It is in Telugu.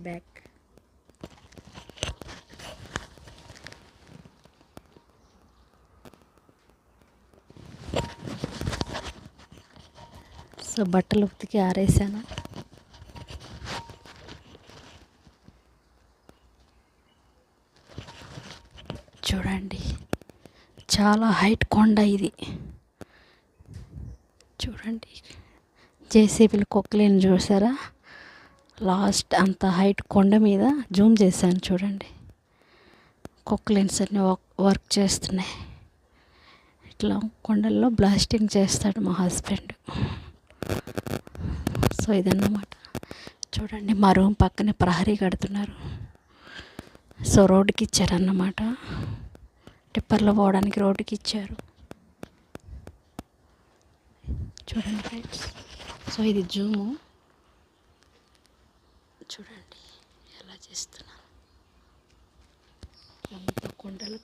బ్యాక్. సో బట్టలు ఉతికి ఆరేసాను. చూడండి, చాలా హైట్ కొండ ఇది. చూడండి, జేసీబీలు కొక్కలేని చూసారా? లాస్ట్ అంత హైట్ కొండ మీద జూమ్ చేశాను. చూడండి, కొక్కలేన్స్ అన్నీ వర్క్ చేస్తున్నాయి. ఇట్లా కొండల్లో బ్లాస్టింగ్ చేస్తాడు మా హస్బెండ్. సో ఇదన్నమాట. చూడండి, మా రూమ్ పక్కనే ప్రహరీ కడుతున్నారు. సో రోడ్డుకి ఇచ్చారన్నమాట, టిప్పర్లో పోవడానికి రోడ్డుకి ఇచ్చారు. చూడండి ఫ్రెండ్స్, సో ఇది జూము. చూడండి ఎలా చేస్తున్నాను. కొండలు